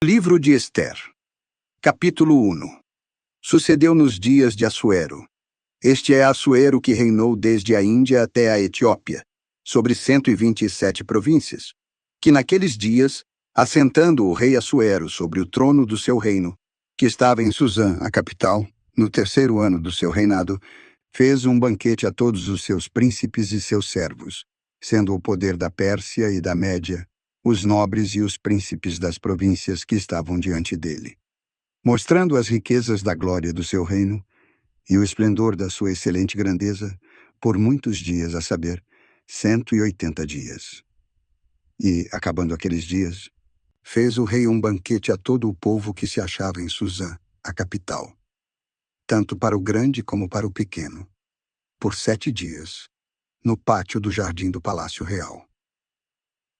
Livro de Ester. Capítulo 1. Sucedeu nos dias de Assuero. Este é Assuero que reinou desde a Índia até a Etiópia, sobre 127 províncias, que naqueles dias, assentando o rei Assuero sobre o trono do seu reino, que estava em Susã, a capital, no 3º ano do seu reinado, fez um banquete a todos os seus príncipes e seus servos, sendo o poder da Pérsia e da Média, os nobres e os príncipes das províncias que estavam diante dele, mostrando as riquezas da glória do seu reino e o esplendor da sua excelente grandeza por muitos dias, a saber, 180 dias. E, acabando aqueles dias, fez o rei um banquete a todo o povo que se achava em Susã, a capital, tanto para o grande como para o pequeno, por 7 dias, no pátio do jardim do Palácio Real.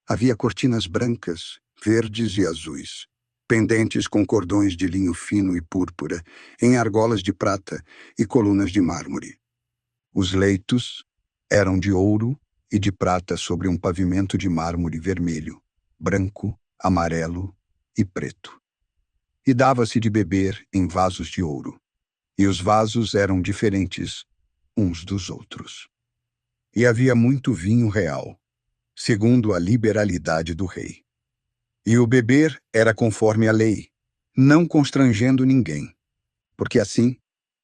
Havia cortinas brancas, verdes e azuis, pendentes com cordões de linho fino e púrpura, em argolas de prata e colunas de mármore. Os leitos eram de ouro e de prata sobre um pavimento de mármore vermelho, branco, amarelo e preto. E dava-se de beber em vasos de ouro, e os vasos eram diferentes uns dos outros. E havia muito vinho real, segundo a liberalidade do rei. E o beber era conforme a lei, não constrangendo ninguém, porque assim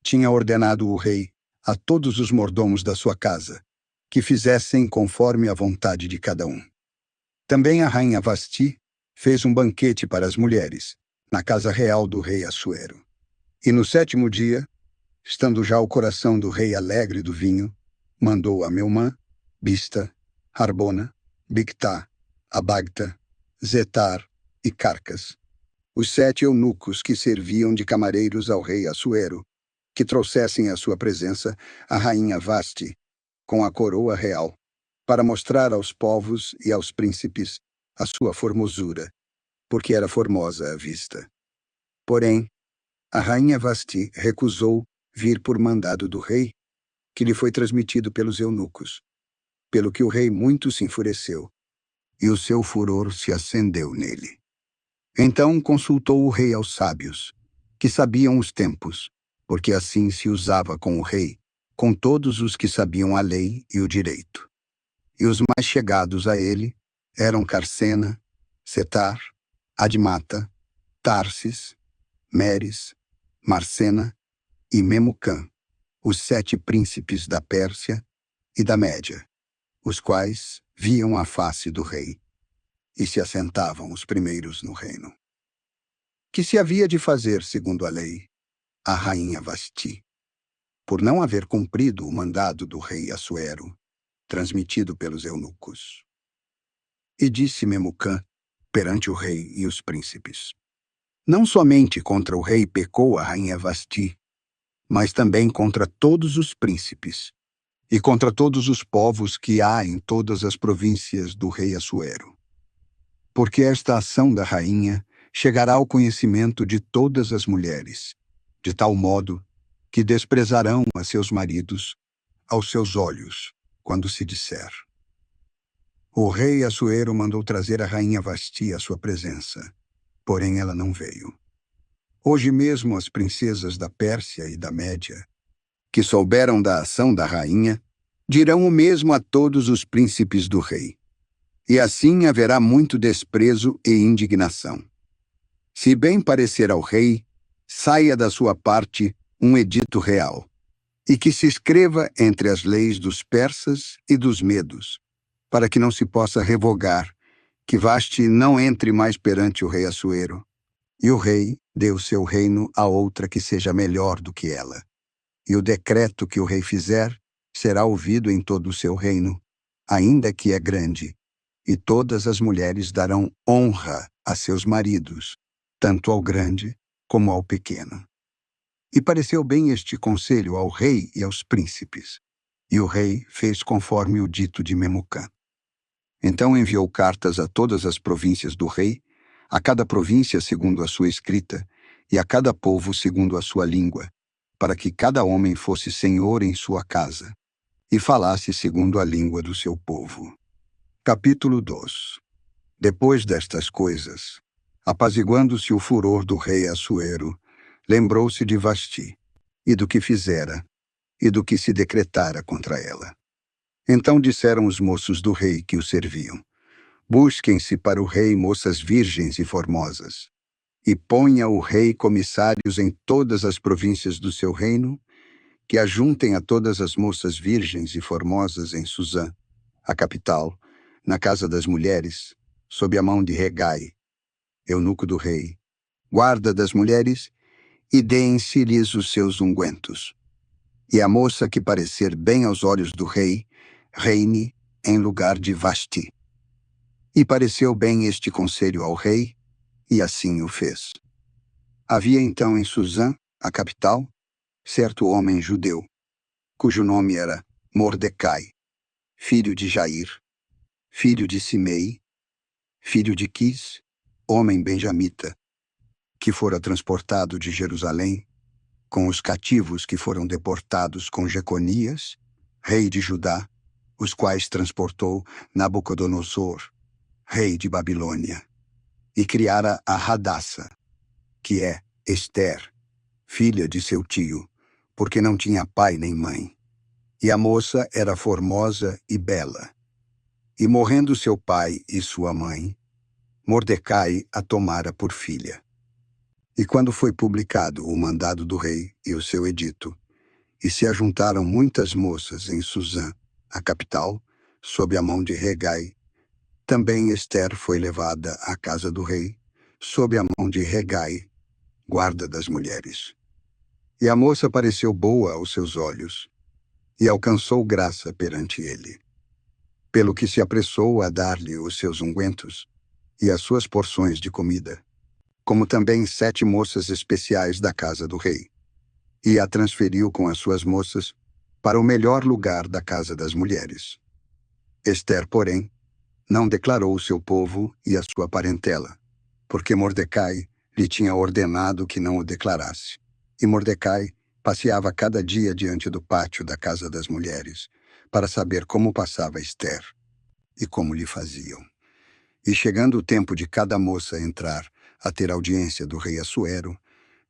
tinha ordenado o rei a todos os mordomos da sua casa, que fizessem conforme a vontade de cada um. Também a rainha Vasti fez um banquete para as mulheres, na casa real do rei Assuero. E no 7º dia, estando já o coração do rei alegre do vinho, mandou a Meumã, Bista, Harbona, Bigtá, Abagta, Zetar e Carcas, os 7 eunucos que serviam de camareiros ao rei Assuero, que trouxessem à sua presença a rainha Vasti, com a coroa real, para mostrar aos povos e aos príncipes a sua formosura, porque era formosa à vista. Porém, a rainha Vasti recusou vir por mandado do rei, que lhe foi transmitido pelos eunucos, pelo que o rei muito se enfureceu, e o seu furor se acendeu nele. Então consultou o rei aos sábios, que sabiam os tempos, porque assim se usava com o rei, com todos os que sabiam a lei e o direito. E os mais chegados a ele eram Carcena, Setar, Admata, Tarsis, Meres, Marcena e Memucã, os 7 príncipes da Pérsia e da Média, os quais viam a face do rei, e se assentavam os primeiros no reino. Que se havia de fazer segundo a lei, a rainha Vasti, por não haver cumprido o mandado do rei Assuero, transmitido pelos eunucos. E disse Memucã perante o rei e os príncipes: não somente contra o rei pecou a rainha Vasti, mas também contra todos os príncipes, e contra todos os povos que há em todas as províncias do rei Assuero. Porque esta ação da rainha chegará ao conhecimento de todas as mulheres, de tal modo que desprezarão a seus maridos aos seus olhos, quando se disser: o rei Assuero mandou trazer a rainha Vasti à sua presença, porém ela não veio. Hoje mesmo as princesas da Pérsia e da Média, que souberam da ação da rainha, dirão o mesmo a todos os príncipes do rei. E assim haverá muito desprezo e indignação. Se bem parecer ao rei, saia da sua parte um edito real, e que se escreva entre as leis dos persas e dos medos, para que não se possa revogar, que Vasti não entre mais perante o rei Assuero, e o rei dê o seu reino a outra que seja melhor do que ela. E o decreto que o rei fizer será ouvido em todo o seu reino, ainda que é grande, e todas as mulheres darão honra a seus maridos, tanto ao grande como ao pequeno. E pareceu bem este conselho ao rei e aos príncipes, e o rei fez conforme o dito de Memucã. Então enviou cartas a todas as províncias do rei, a cada província segundo a sua escrita, e a cada povo segundo a sua língua, para que cada homem fosse senhor em sua casa, e falasse segundo a língua do seu povo. Capítulo 2. Depois destas coisas, Apaziguando-se o furor do rei Assuero, lembrou-se de Vasti, e do que fizera, e do que se decretara contra ela. Então disseram os moços do rei que o serviam: busquem-se para o rei moças virgens e formosas, e ponha o rei comissários em todas as províncias do seu reino, que ajuntem a todas as moças virgens e formosas em Suzã, a capital, na casa das mulheres, sob a mão de Regai, eunuco do rei, guarda das mulheres, e deem-se-lhes os seus ungüentos. E a moça que parecer bem aos olhos do rei, reine em lugar de Vasti. E pareceu bem este conselho ao rei, e assim o fez. Havia então em Suzã, a capital, certo homem judeu, cujo nome era Mordecai, filho de Jair, filho de Simei, filho de Quis, homem benjamita, que fora transportado de Jerusalém, com os cativos que foram deportados com Jeconias, rei de Judá, os quais transportou Nabucodonosor, rei de Babilônia, e criara a Hadassa, que é Ester, filha de seu tio, porque não tinha pai nem mãe. E a moça era formosa e bela. E morrendo seu pai e sua mãe, Mordecai a tomara por filha. E quando foi publicado o mandado do rei e o seu edito, e se ajuntaram muitas moças em Suzã, a capital, sob a mão de Regai, também Ester foi levada à casa do rei, sob a mão de Regai, guarda das mulheres. E a moça pareceu boa aos seus olhos, e alcançou graça perante ele, pelo que se apressou a dar-lhe os seus ungüentos e as suas porções de comida, como também 7 moças especiais da casa do rei, e a transferiu com as suas moças para o melhor lugar da casa das mulheres. Ester, porém, não declarou o seu povo e a sua parentela, porque Mordecai lhe tinha ordenado que não o declarasse. E Mordecai passeava cada dia diante do pátio da casa das mulheres, para saber como passava Ester e como lhe faziam. E chegando o tempo de cada moça entrar a ter audiência do rei Assuero,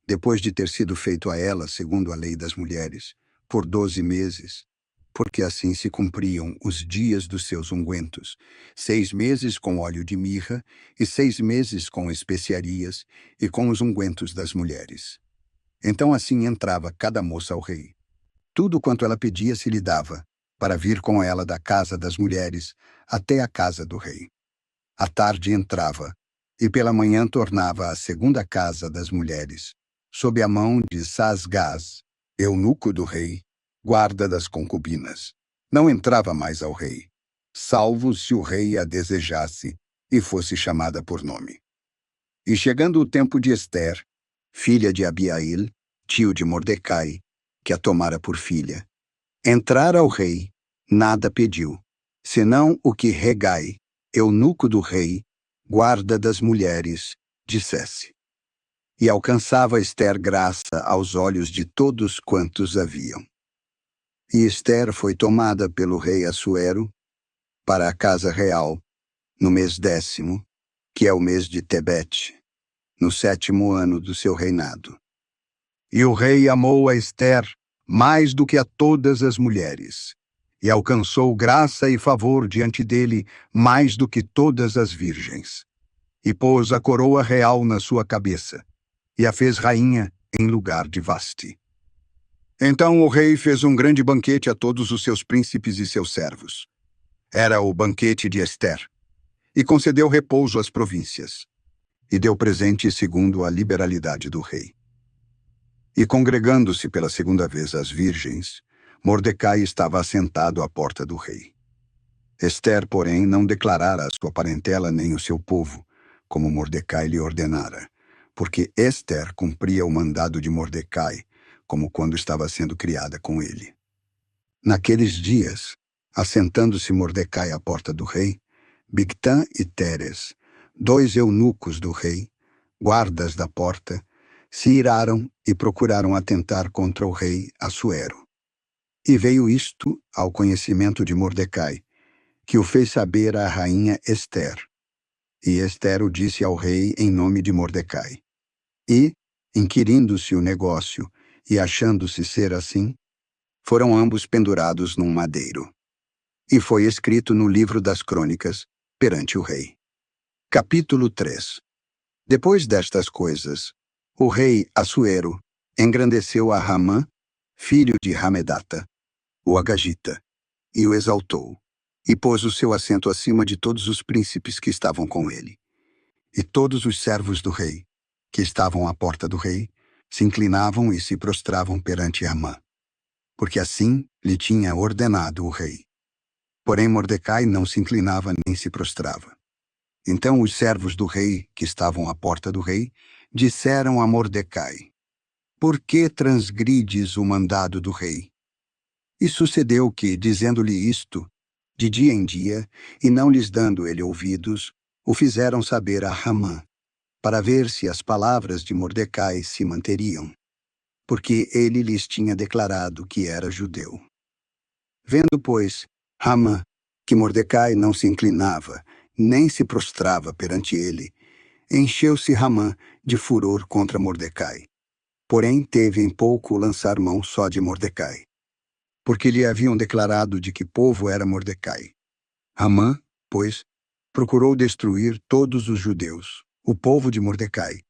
depois de ter sido feito a ela segundo a lei das mulheres, por 12 meses, porque assim se cumpriam os dias dos seus ungüentos, 6 meses com óleo de mirra e 6 meses com especiarias e com os ungüentos das mulheres. Então assim entrava cada moça ao rei. Tudo quanto ela pedia se lhe dava, para vir com ela da casa das mulheres até a casa do rei. À tarde entrava, e pela manhã tornava à segunda casa das mulheres, sob a mão de Sasgás, eunuco do rei, guarda das concubinas. Não entrava mais ao rei, salvo se o rei a desejasse e fosse chamada por nome. E chegando o tempo de Ester, filha de Abiail, tio de Mordecai, que a tomara por filha, entrar ao rei, nada pediu, senão o que Regai, eunuco do rei, guarda das mulheres, dissesse. E alcançava Ester graça aos olhos de todos quantos a viam. E Ester foi tomada pelo rei Assuero para a casa real, no mês 10º, que é o mês de Tebete, no 7º ano do seu reinado. E o rei amou a Ester mais do que a todas as mulheres, e alcançou graça e favor diante dele mais do que todas as virgens. E pôs a coroa real na sua cabeça, e a fez rainha em lugar de Vasti. Então o rei fez um grande banquete a todos os seus príncipes e seus servos. Era o banquete de Ester, e concedeu repouso às províncias, e deu presente segundo a liberalidade do rei. E congregando-se pela segunda vez as virgens, Mordecai estava assentado à porta do rei. Ester, porém, não declarara a sua parentela nem o seu povo, como Mordecai lhe ordenara, porque Ester cumpria o mandado de Mordecai, como quando estava sendo criada com ele. Naqueles dias, assentando-se Mordecai à porta do rei, Bigtã e Teres, 2 eunucos do rei, guardas da porta, se iraram e procuraram atentar contra o rei Assuero. E veio isto ao conhecimento de Mordecai, que o fez saber à rainha Ester. E Ester o disse ao rei em nome de Mordecai. E, inquirindo-se o negócio e achando-se ser assim, foram ambos pendurados num madeiro. E foi escrito no livro das crônicas, perante o rei. Capítulo 3. Depois destas coisas, o rei Assuero engrandeceu a Ramã, filho de Hamedata, o Agagita, e o exaltou, e pôs o seu assento acima de todos os príncipes que estavam com ele. E todos os servos do rei, que estavam à porta do rei, se inclinavam e se prostravam perante Amã, porque assim lhe tinha ordenado o rei. Porém Mordecai não se inclinava nem se prostrava. Então os servos do rei, que estavam à porta do rei, disseram a Mordecai: Por que transgrides o mandado do rei? E sucedeu que, dizendo-lhe isto, de dia em dia, e não lhes dando ele ouvidos, o fizeram saber a Ramã, para ver se as palavras de Mordecai se manteriam, porque ele lhes tinha declarado que era judeu. Vendo, pois, Ramã, que Mordecai não se inclinava, nem se prostrava perante ele, encheu-se Ramã de furor contra Mordecai. Porém, teve em pouco lançar mão só de Mordecai, porque lhe haviam declarado de que povo era Mordecai. Ramã, pois, procurou destruir todos os judeus, o povo de Mordecai,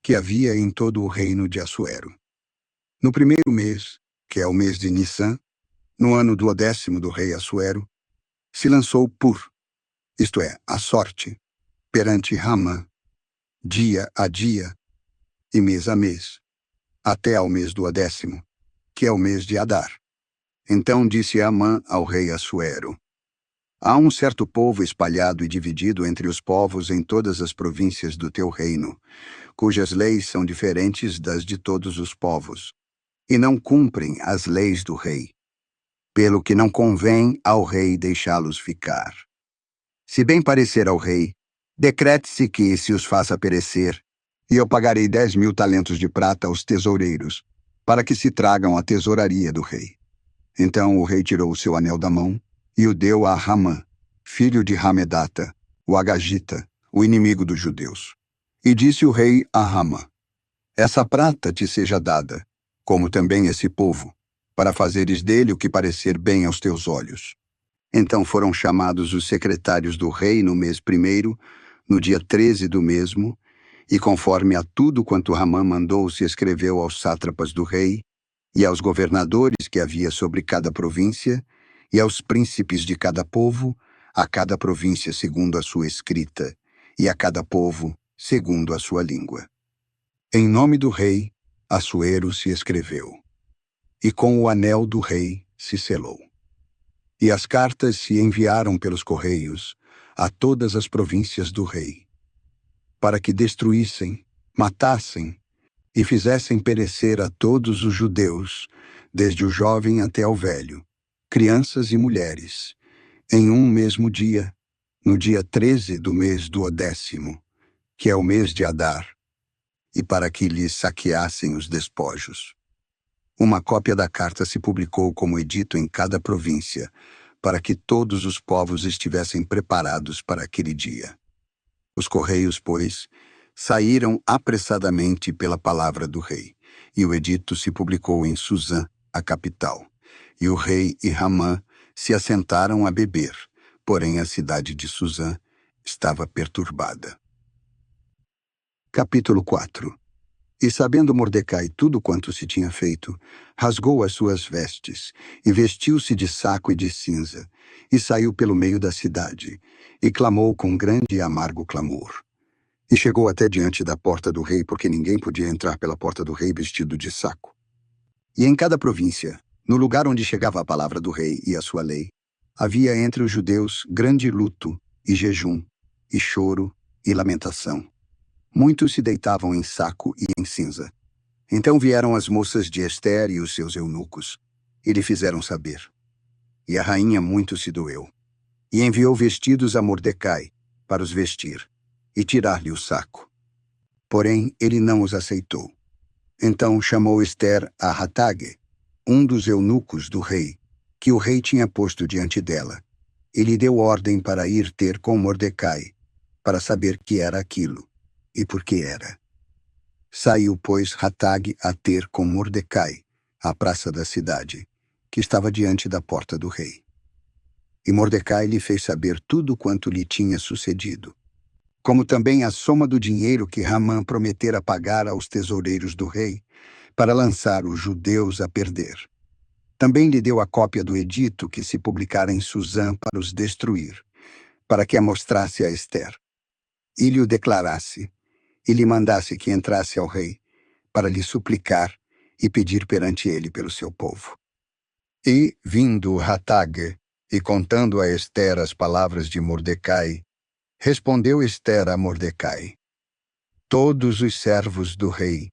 que havia em todo o reino de Assuero. No primeiro mês, que é o mês de Nissan, no ano 12º do rei Assuero, se lançou Pur, isto é, a sorte, perante Ramã, dia a dia e mês a mês, até ao mês 12º, que é o mês de Adar. Então disse Amã ao rei Assuero: Há um certo povo espalhado e dividido entre os povos em todas as províncias do teu reino, cujas leis são diferentes das de todos os povos, e não cumprem as leis do rei, pelo que não convém ao rei deixá-los ficar. Se bem parecer ao rei, decrete-se que se os faça perecer, e eu pagarei 10.000 talentos de prata aos tesoureiros, para que se tragam à tesouraria do rei. Então o rei tirou o seu anel da mão e o deu a Ramã, filho de Hamedata, o Agagita, o inimigo dos judeus. E disse o rei a Ramã: Essa prata te seja dada, como também esse povo, para fazeres dele o que parecer bem aos teus olhos. Então foram chamados os secretários do rei no mês primeiro, no dia 13 do mesmo, e conforme a tudo quanto Ramã mandou se escreveu aos sátrapas do rei, e aos governadores que havia sobre cada província, e aos príncipes de cada povo, a cada província segundo a sua escrita, e a cada povo segundo a sua língua. Em nome do rei, Assuero se escreveu, e com o anel do rei se selou. E as cartas se enviaram pelos correios a todas as províncias do rei, para que destruíssem, matassem e fizessem perecer a todos os judeus, desde o jovem até ao velho, crianças e mulheres, em um mesmo dia, no dia 13 do mês 12º, que é o mês de Adar, e para que lhes saqueassem os despojos. Uma cópia da carta se publicou como edito em cada província, para que todos os povos estivessem preparados para aquele dia. Os correios, pois, saíram apressadamente pela palavra do rei, e o edito se publicou em Suzã, a capital. E o rei e Ramã se assentaram a beber, porém a cidade de Suzã estava perturbada. Capítulo 4. E sabendo Mordecai tudo quanto se tinha feito, rasgou as suas vestes, e vestiu-se de saco e de cinza, e saiu pelo meio da cidade, e clamou com grande e amargo clamor. E chegou até diante da porta do rei, porque ninguém podia entrar pela porta do rei vestido de saco. E em cada província, no lugar onde chegava a palavra do rei e a sua lei, havia entre os judeus grande luto, e jejum, e choro, e lamentação. Muitos se deitavam em saco e em cinza. Então vieram as moças de Ester e os seus eunucos, e lhe fizeram saber. E a rainha muito se doeu, e enviou vestidos a Mordecai, para os vestir, e tirar-lhe o saco. Porém, ele não os aceitou. Então chamou Ester a Hatage, um dos eunucos do rei, que o rei tinha posto diante dela, e lhe deu ordem para ir ter com Mordecai, para saber que era aquilo e por que era. Saiu, pois, Hatag a ter com Mordecai, à praça da cidade, que estava diante da porta do rei. E Mordecai lhe fez saber tudo quanto lhe tinha sucedido, como também a soma do dinheiro que Hamã prometera pagar aos tesoureiros do rei, para lançar os judeus a perder. Também lhe deu a cópia do edito que se publicara em Susã para os destruir, para que a mostrasse a Ester, e lhe o declarasse, e lhe mandasse que entrasse ao rei, para lhe suplicar e pedir perante ele pelo seu povo. E, vindo Hatag, e contando a Ester as palavras de Mordecai, respondeu Ester a Mordecai: Todos os servos do rei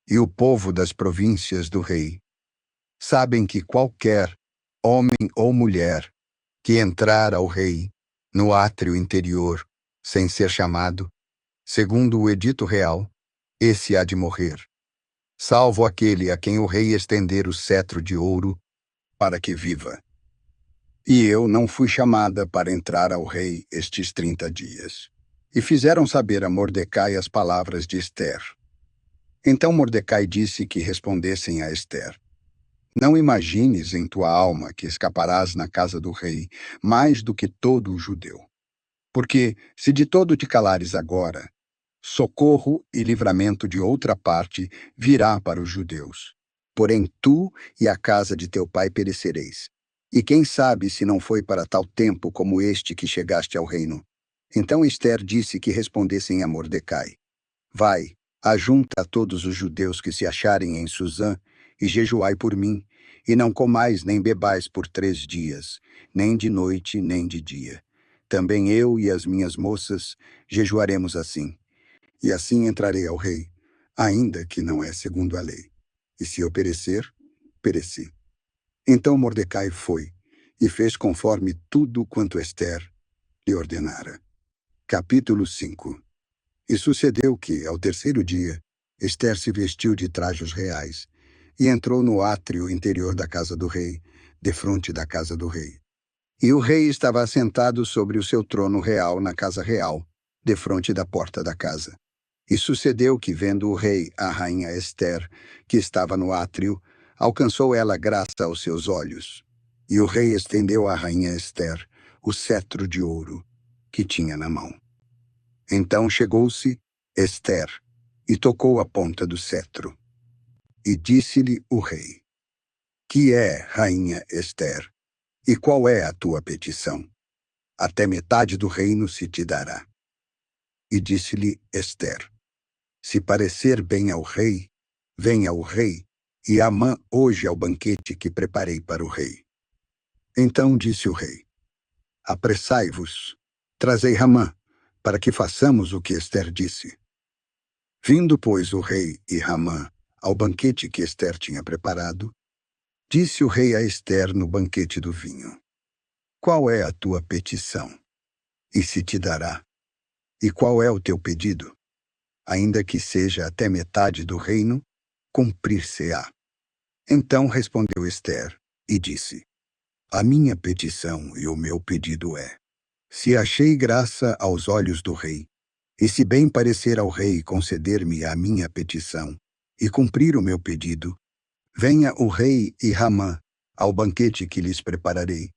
e o povo das províncias do rei sabem que qualquer homem ou mulher que entrar ao rei no átrio interior sem ser chamado, segundo o edito real, esse há de morrer, salvo aquele a quem o rei estender o cetro de ouro para que viva. E eu não fui chamada para entrar ao rei estes 30 dias. E fizeram saber a Mordecai as palavras de Ester. Então Mordecai disse que respondessem a Ester: Não imagines em tua alma que escaparás na casa do rei mais do que todo o judeu. Porque, se de todo te calares agora, socorro e livramento de outra parte virá para os judeus. Porém tu e a casa de teu pai perecereis. E quem sabe se não foi para tal tempo como este que chegaste ao reino? Então Ester disse que respondessem a Mordecai: Vai, ajunta a todos os judeus que se acharem em Susã, e jejuai por mim, e não comais nem bebais por 3 dias, nem de noite nem de dia. Também eu e as minhas moças jejuaremos assim. E assim entrarei ao rei, ainda que não é segundo a lei. E se eu perecer, pereci. Então Mordecai foi, e fez conforme tudo quanto Ester lhe ordenara. Capítulo 5. E sucedeu que, ao terceiro dia, Ester se vestiu de trajos reais, e entrou no átrio interior da casa do rei, defronte da casa do rei. E o rei estava assentado sobre o seu trono real na casa real, defronte da porta da casa. E sucedeu que, vendo o rei a rainha Ester, que estava no átrio, alcançou ela graça aos seus olhos. E o rei estendeu à rainha Ester o cetro de ouro que tinha na mão. Então chegou-se Ester e tocou a ponta do cetro. E disse-lhe o rei: Que é, rainha Ester, e qual é a tua petição? Até metade do reino se te dará. E disse-lhe Ester: Se parecer bem ao rei, venha o rei, e Amã hoje ao banquete que preparei para o rei. Então disse o rei: Apressai-vos, trazei Hamã, para que façamos o que Ester disse. Vindo, pois, o rei e Hamã ao banquete que Ester tinha preparado, disse o rei a Ester no banquete do vinho: Qual é a tua petição? E se te dará. E qual é o teu pedido? Ainda que seja até metade do reino, cumprir-se-á. Então respondeu Ester e disse: A minha petição e o meu pedido é: se achei graça aos olhos do rei, e se bem parecer ao rei conceder-me a minha petição e cumprir o meu pedido, venha o rei e Hamã ao banquete que lhes prepararei,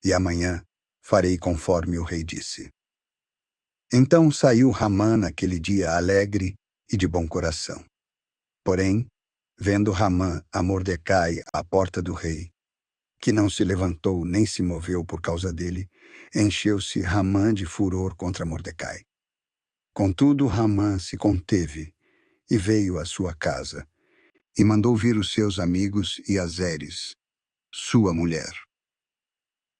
e amanhã farei conforme o rei disse. Então saiu Hamã naquele dia alegre e de bom coração. Porém, vendo Hamã a Mordecai à porta do rei, que não se levantou nem se moveu por causa dele, encheu-se Hamã de furor contra Mordecai. Contudo, Hamã se conteve e veio à sua casa, e mandou vir os seus amigos e Azeres, sua mulher.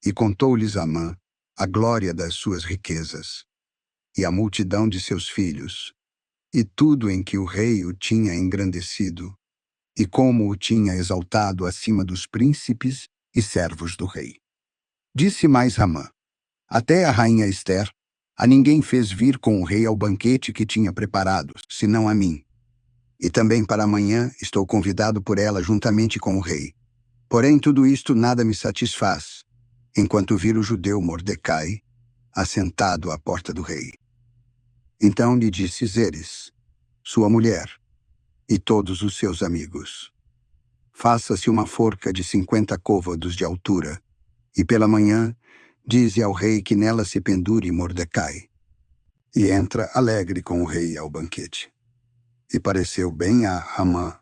E contou-lhes Hamã a glória das suas riquezas, e a multidão de seus filhos, e tudo em que o rei o tinha engrandecido, e como o tinha exaltado acima dos príncipes e servos do rei. Disse mais Hamã: Até a rainha Ester, a ninguém fez vir com o rei ao banquete que tinha preparado, senão a mim. E também para amanhã estou convidado por ela juntamente com o rei. Porém tudo isto nada me satisfaz, enquanto vir o judeu Mordecai assentado à porta do rei. Então lhe disse Zeres, sua mulher, e todos os seus amigos: faça-se uma forca de 50 côvados de altura, e pela manhã dize ao rei que nela se pendure Mordecai. E entra alegre com o rei ao banquete. E pareceu bem a Hamã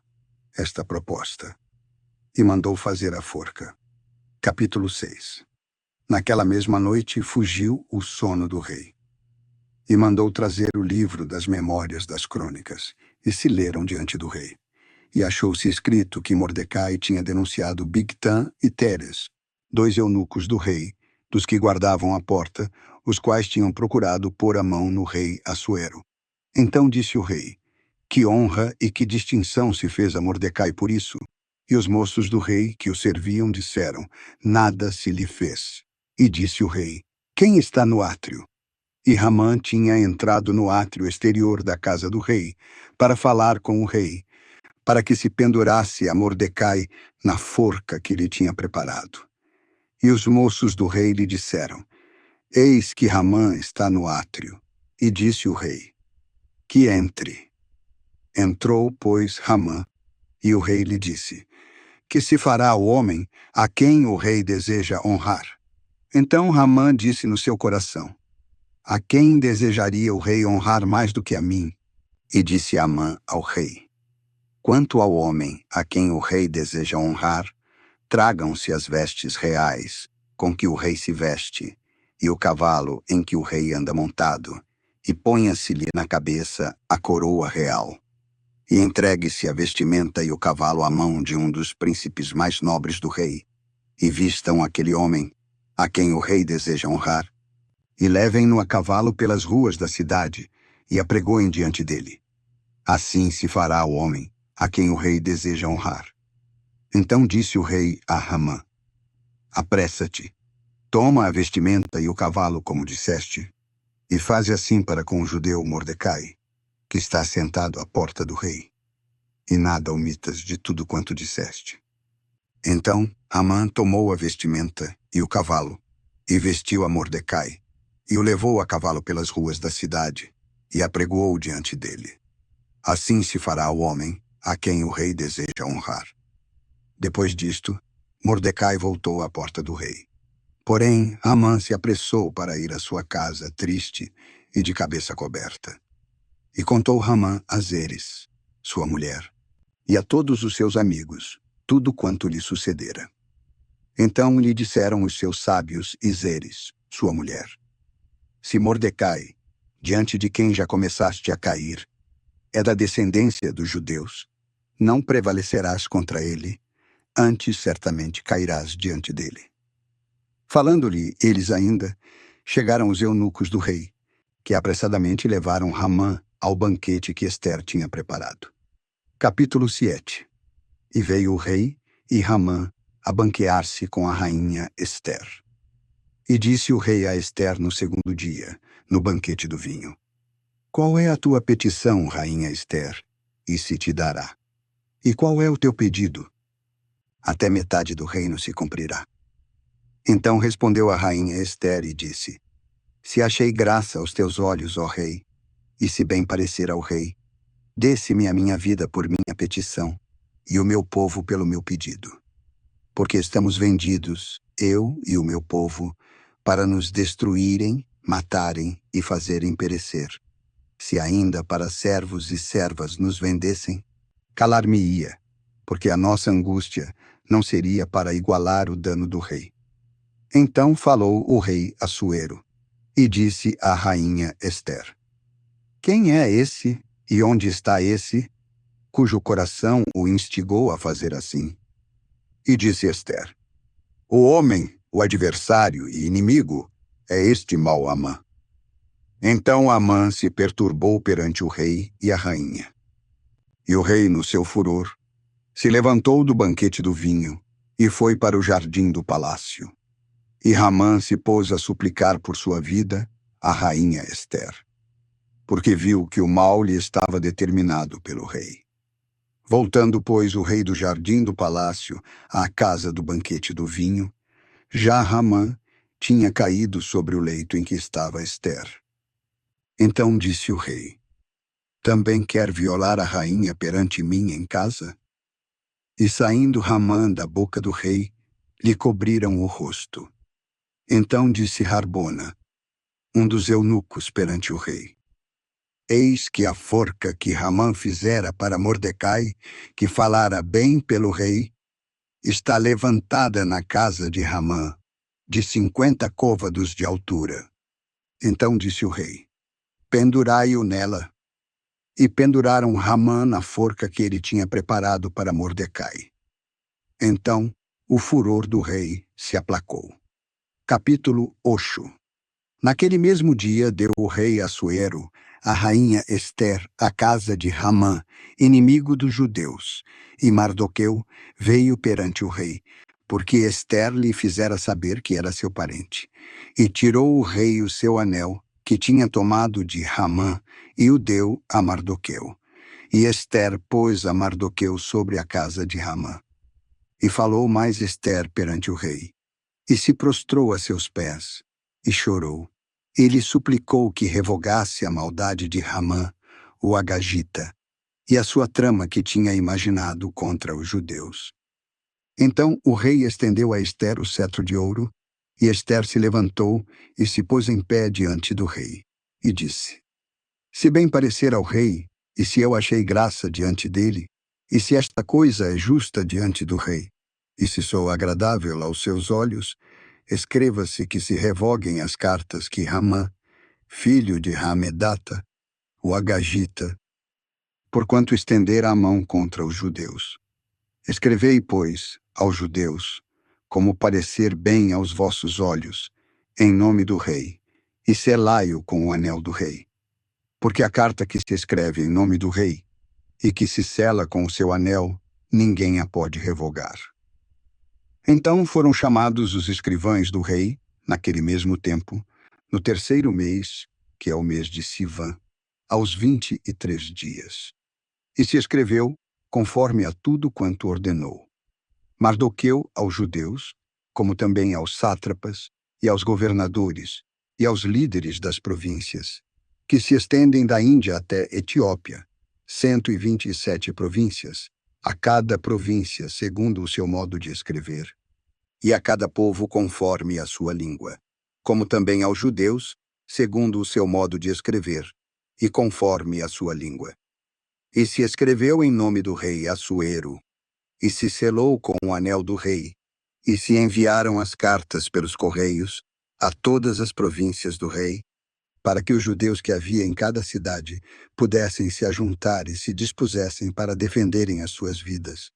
esta proposta, e mandou fazer a forca. Capítulo 6. Naquela mesma noite fugiu o sono do rei, e mandou trazer o livro das memórias das crônicas, e se leram diante do rei. E achou-se escrito que Mordecai tinha denunciado Bigtã e Teres, 2 eunucos do rei, dos que guardavam a porta, os quais tinham procurado pôr a mão no rei Assuero. Então disse o rei: que honra e que distinção se fez a Mordecai por isso? E os moços do rei que o serviam disseram: nada se lhe fez. E disse o rei: quem está no átrio? E Hamã tinha entrado no átrio exterior da casa do rei, para falar com o rei, para que se pendurasse a Mordecai na forca que lhe tinha preparado. E os moços do rei lhe disseram: eis que Hamã está no átrio. E disse o rei: que entre. Entrou, pois, Hamã, e o rei lhe disse: que se fará ao homem a quem o rei deseja honrar? Então Hamã disse no seu coração: a quem desejaria o rei honrar mais do que a mim? E disse Hamã ao rei: quanto ao homem a quem o rei deseja honrar, tragam-se as vestes reais com que o rei se veste, e o cavalo em que o rei anda montado, e ponha-se-lhe na cabeça a coroa real. E entregue-se a vestimenta e o cavalo à mão de um dos príncipes mais nobres do rei, e vistam aquele homem, a quem o rei deseja honrar, e levem-no a cavalo pelas ruas da cidade, e apregoem diante dele. Assim se fará ao homem, a quem o rei deseja honrar. Então disse o rei a Hamã: apressa-te, toma a vestimenta e o cavalo como disseste, e faze assim para com o judeu Mordecai, que está sentado à porta do rei, e nada omitas de tudo quanto disseste. Então Hamã tomou a vestimenta e o cavalo, e vestiu a Mordecai, e o levou a cavalo pelas ruas da cidade, e apregoou diante dele. Assim se fará ao homem a quem o rei deseja honrar. Depois disto, Mordecai voltou à porta do rei. Porém, Hamã se apressou para ir à sua casa, triste e de cabeça coberta. E contou Hamã a Zeres, sua mulher, e a todos os seus amigos, tudo quanto lhe sucedera. Então lhe disseram os seus sábios e Zeres, sua mulher: se Mordecai, diante de quem já começaste a cair, é da descendência dos judeus, não prevalecerás contra ele, antes certamente cairás diante dele. Falando-lhe eles ainda, chegaram os eunucos do rei, que apressadamente levaram Hamã ao banquete que Ester tinha preparado. Capítulo 7. E veio o rei e Hamã a banquear-se com a rainha Ester. E disse o rei a Ester no segundo dia, no banquete do vinho: qual é a tua petição, rainha Ester? E se te dará. E qual é o teu pedido? Até metade do reino se cumprirá. Então respondeu a rainha Ester e disse: se achei graça aos teus olhos, ó rei, e se bem parecer ao rei, dê-se-me a minha vida por minha petição, e o meu povo pelo meu pedido. Porque estamos vendidos, eu e o meu povo, para nos destruírem, matarem e fazerem perecer. Se ainda para servos e servas nos vendessem, calar-me-ia, porque a nossa angústia não seria para igualar o dano do rei. Então falou o rei Assuero, e disse à rainha Ester: quem é esse e onde está esse, cujo coração o instigou a fazer assim? E disse Ester: o homem, o adversário e inimigo, é este mau Hamã. Então Hamã se perturbou perante o rei e a rainha. E o rei, no seu furor, se levantou do banquete do vinho e foi para o jardim do palácio. E Hamã se pôs a suplicar por sua vida à rainha Ester, porque viu que o mal lhe estava determinado pelo rei. Voltando, pois, o rei do jardim do palácio à casa do banquete do vinho, já Hamã tinha caído sobre o leito em que estava Ester. Então disse o rei: também quer violar a rainha perante mim em casa? E saindo Ramã da boca do rei, lhe cobriram o rosto. Então disse Harbona, um dos eunucos perante o rei: eis que a forca que Ramã fizera para Mordecai, que falara bem pelo rei, está levantada na casa de Ramã, de 50 côvados de altura. Então disse o rei: pendurai-o nela. E penduraram Ramã na forca que ele tinha preparado para Mordecai. Então o furor do rei se aplacou. Capítulo 8. Naquele mesmo dia deu o rei Assuero a rainha Ester à casa de Ramã, inimigo dos judeus, e Mardoqueu veio perante o rei, porque Ester lhe fizera saber que era seu parente. E tirou o rei o seu anel, que tinha tomado de Ramã, e o deu a Mardoqueu. E Ester pôs a Mardoqueu sobre a casa de Ramã. E falou mais Ester perante o rei, e se prostrou a seus pés, e chorou. E lhe suplicou que revogasse a maldade de Ramã, o Agagita, e a sua trama que tinha imaginado contra os judeus. Então o rei estendeu a Ester o cetro de ouro, e Ester se levantou e se pôs em pé diante do rei, e disse: se bem parecer ao rei, e se eu achei graça diante dele, e se esta coisa é justa diante do rei, e se sou agradável aos seus olhos, escreva-se que se revoguem as cartas que Ramã, filho de Hamedata, o Agagita, porquanto estendera a mão contra os judeus. Escrevei, pois, aos judeus, como parecer bem aos vossos olhos, em nome do rei, e selai-o com o anel do rei. Porque a carta que se escreve em nome do rei, e que se sela com o seu anel, ninguém a pode revogar. Então foram chamados os escrivães do rei, naquele mesmo tempo, no terceiro mês, que é o mês de Sivã, aos 23 dias. E se escreveu, conforme a tudo quanto ordenou. Mardoqueu aos judeus, como também aos sátrapas, e aos governadores, e aos líderes das províncias, que se estendem da Índia até Etiópia, 127 províncias, a cada província segundo o seu modo de escrever, e a cada povo conforme a sua língua, como também aos judeus, segundo o seu modo de escrever, e conforme a sua língua. E se escreveu em nome do rei Assuero, e se selou com o anel do rei, e se enviaram as cartas pelos correios a todas as províncias do rei, para que os judeus que havia em cada cidade pudessem se ajuntar e se dispusessem para defenderem as suas vidas,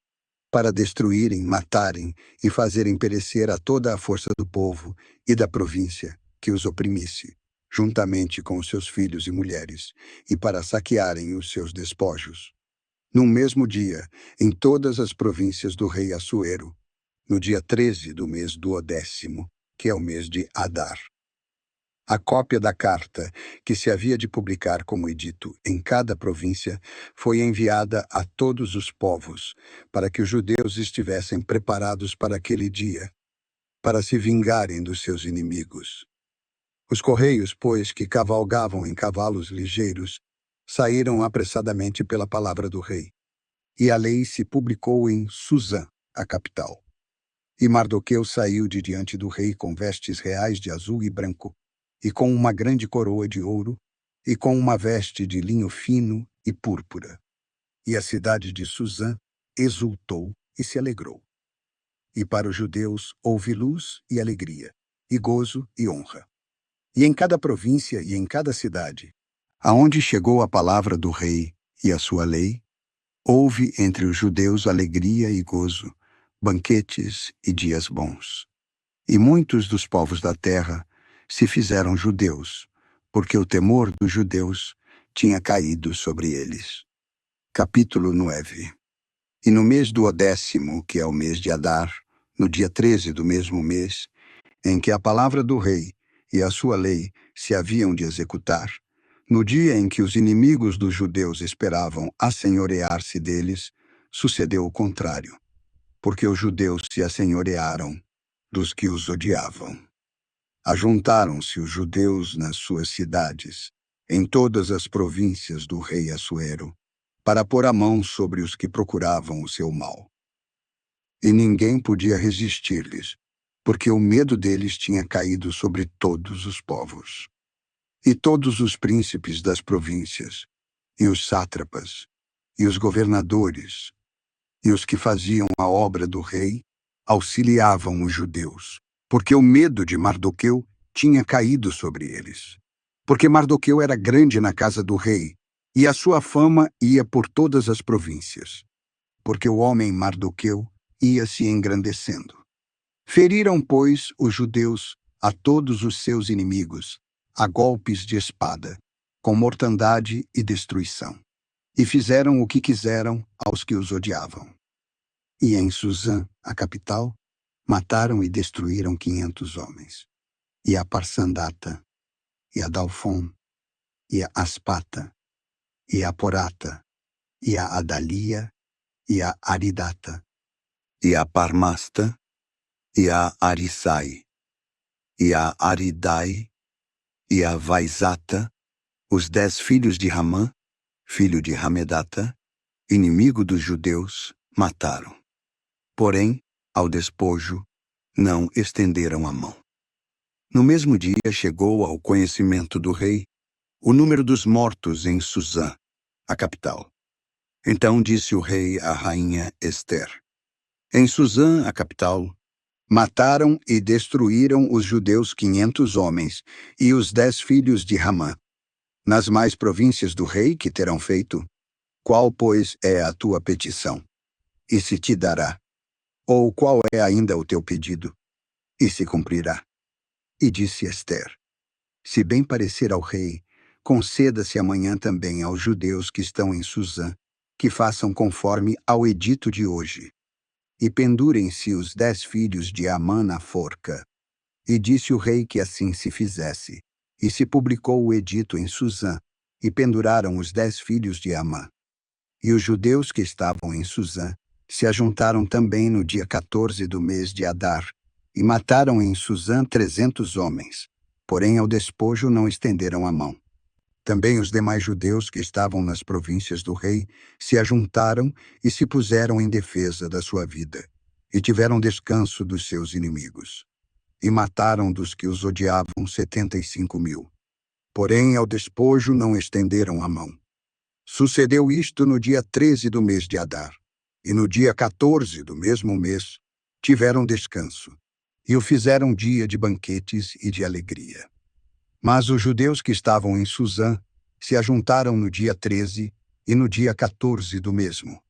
para destruírem, matarem e fazerem perecer a toda a força do povo e da província que os oprimisse, juntamente com os seus filhos e mulheres, e para saquearem os seus despojos. Num mesmo dia, em todas as províncias do rei Assuero, no dia 13 do mês duodécimo, que é o mês de Adar. A cópia da carta, que se havia de publicar como edito em cada província, foi enviada a todos os povos, para que os judeus estivessem preparados para aquele dia, para se vingarem dos seus inimigos. Os correios, pois, que cavalgavam em cavalos ligeiros, saíram apressadamente pela palavra do rei, e a lei se publicou em Suzã, a capital. E Mardoqueu saiu de diante do rei com vestes reais de azul e branco, e com uma grande coroa de ouro, e com uma veste de linho fino e púrpura. E a cidade de Suzã exultou e se alegrou. E para os judeus houve luz e alegria, e gozo e honra. E em cada província e em cada cidade, aonde chegou a palavra do rei e a sua lei, houve entre os judeus alegria e gozo, banquetes e dias bons. E muitos dos povos da terra se fizeram judeus, porque o temor dos judeus tinha caído sobre eles. Capítulo 9. E no mês duodécimo, que é o mês de Adar, no dia 13 do mesmo mês, em que a palavra do rei e a sua lei se haviam de executar, no dia em que os inimigos dos judeus esperavam assenhorear-se deles, sucedeu o contrário, porque os judeus se assenhorearam dos que os odiavam. Ajuntaram-se os judeus nas suas cidades, em todas as províncias do rei Assuero, para pôr a mão sobre os que procuravam o seu mal. E ninguém podia resistir-lhes, porque o medo deles tinha caído sobre todos os povos. E todos os príncipes das províncias, e os sátrapas, e os governadores, e os que faziam a obra do rei, auxiliavam os judeus, porque o medo de Mardoqueu tinha caído sobre eles. Porque Mardoqueu era grande na casa do rei, e a sua fama ia por todas as províncias. Porque o homem Mardoqueu ia se engrandecendo. Feriram, pois, os judeus a todos os seus inimigos, a golpes de espada, com mortandade e destruição. E fizeram o que quiseram aos que os odiavam. E em Suzã, a capital, mataram e destruíram 500 homens. E a Parsandata, e a Dalfon, e a Aspata, e a Porata, e a Adalia, e a Aridata, e a Parmasta, e a Arisai, e a Aridai, e a Vaizata, os 10 filhos de Ramã, filho de Hamedata, inimigo dos judeus, mataram. Porém, ao despojo, não estenderam a mão. No mesmo dia chegou ao conhecimento do rei o número dos mortos em Suzã, a capital. Então disse o rei à rainha Ester: em Suzã, a capital, mataram e destruíram os judeus 500 homens e os 10 filhos de Ramã. Nas mais províncias do rei que terão feito, qual, pois, é a tua petição? E se te dará? Ou qual é ainda o teu pedido? E se cumprirá? E disse Ester: se bem parecer ao rei, conceda-se amanhã também aos judeus que estão em Suzã, que façam conforme ao edito de hoje. E pendurem-se os 10 filhos de Amã na forca. E disse o rei que assim se fizesse. E se publicou o edito em Suzã, e penduraram os 10 filhos de Amã. E os judeus que estavam em Suzã se ajuntaram também no dia 14 do mês de Adar, e mataram em Suzã 300 homens, porém ao despojo não estenderam a mão. Também os demais judeus que estavam nas províncias do rei se ajuntaram e se puseram em defesa da sua vida, e tiveram descanso dos seus inimigos. E mataram dos que os odiavam 75.000. Porém ao despojo não estenderam a mão. Sucedeu isto no dia 13 do mês de Adar, e no dia 14 do mesmo mês tiveram descanso, e o fizeram dia de banquetes e de alegria. Mas os judeus que estavam em Suzã se ajuntaram no dia 13 e no dia 14 do mesmo,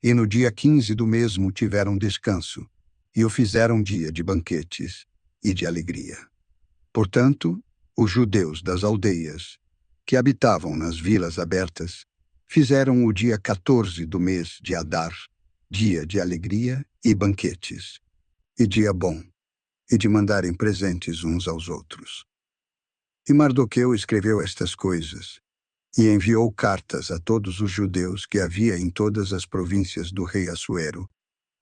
e no dia 15 do mesmo tiveram descanso, e o fizeram dia de banquetes e de alegria. Portanto, os judeus das aldeias, que habitavam nas vilas abertas, fizeram o dia 14 do mês de Adar, dia de alegria e banquetes, e dia bom, e de mandarem presentes uns aos outros. E Mardoqueu escreveu estas coisas, e enviou cartas a todos os judeus que havia em todas as províncias do rei Assuero,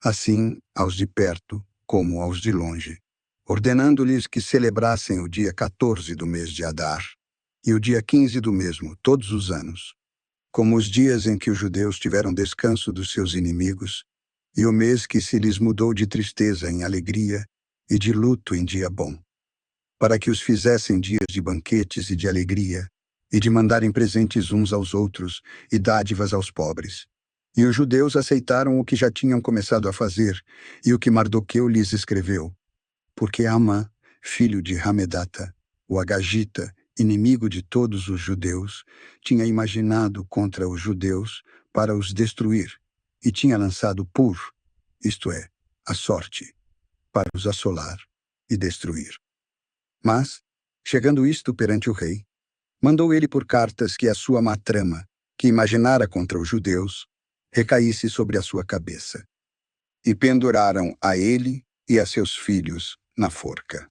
assim aos de perto como aos de longe, ordenando-lhes que celebrassem o dia 14 do mês de Adar, e o dia 15 do mesmo, todos os anos, como os dias em que os judeus tiveram descanso dos seus inimigos, e o mês que se lhes mudou de tristeza em alegria e de luto em dia bom, para que os fizessem dias de banquetes e de alegria, e de mandarem presentes uns aos outros e dádivas aos pobres. E os judeus aceitaram o que já tinham começado a fazer, e o que Mardoqueu lhes escreveu, porque Amã, filho de Hamedata, o Agagita, inimigo de todos os judeus, tinha imaginado contra os judeus para os destruir, e tinha lançado Pur, isto é, a sorte, para os assolar e destruir. Mas, chegando isto perante o rei, mandou ele por cartas que a sua má trama, que imaginara contra os judeus, recaísse sobre a sua cabeça. E penduraram a ele e a seus filhos na forca.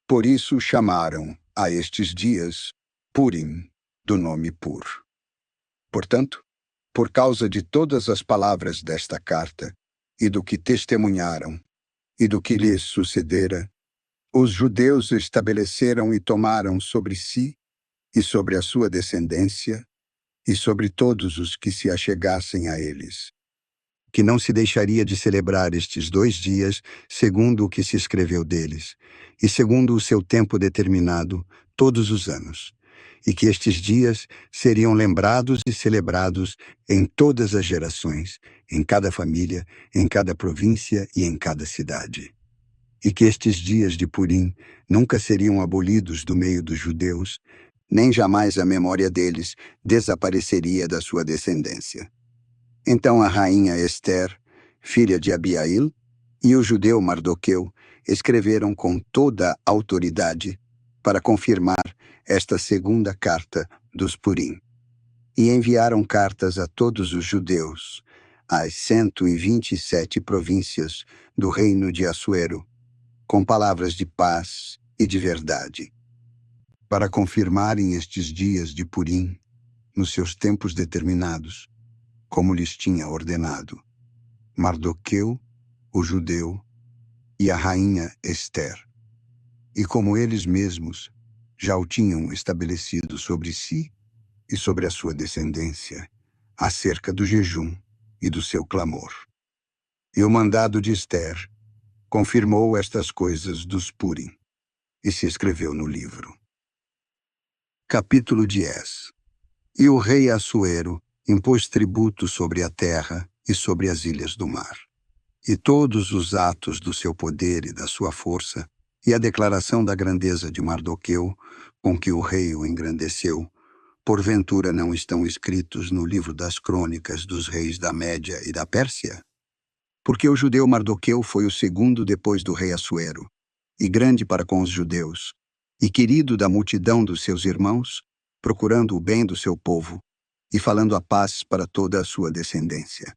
Por isso chamaram a estes dias Purim, do nome Pur. Portanto, por causa de todas as palavras desta carta, e do que testemunharam, e do que lhes sucedera, os judeus estabeleceram e tomaram sobre si, e sobre a sua descendência, e sobre todos os que se achegassem a eles, que não se deixaria de celebrar estes 2 dias, segundo o que se escreveu deles, e segundo o seu tempo determinado, todos os anos, e que estes dias seriam lembrados e celebrados em todas as gerações, em cada família, em cada província e em cada cidade. E que estes dias de Purim nunca seriam abolidos do meio dos judeus, nem jamais a memória deles desapareceria da sua descendência. Então a rainha Ester, filha de Abiail, e o judeu Mardoqueu escreveram com toda a autoridade para confirmar esta segunda carta dos Purim. E enviaram cartas a todos os judeus, às 127 províncias do reino de Assuero, com palavras de paz e de verdade, para confirmarem estes dias de Purim, nos seus tempos determinados, como lhes tinha ordenado Mardoqueu, o judeu, e a rainha Ester, e como eles mesmos já o tinham estabelecido sobre si e sobre a sua descendência, acerca do jejum e do seu clamor. E o mandado de Ester confirmou estas coisas dos Purim, e se escreveu no livro. Capítulo 10. E o rei Assuero impôs tributo sobre a terra e sobre as ilhas do mar. E todos os atos do seu poder e da sua força, e a declaração da grandeza de Mardoqueu, com que o rei o engrandeceu, porventura não estão escritos no livro das crônicas dos reis da Média e da Pérsia? Porque o judeu Mardoqueu foi o segundo depois do rei Assuero, e grande para com os judeus, e querido da multidão dos seus irmãos, procurando o bem do seu povo, e falando a paz para toda a sua descendência.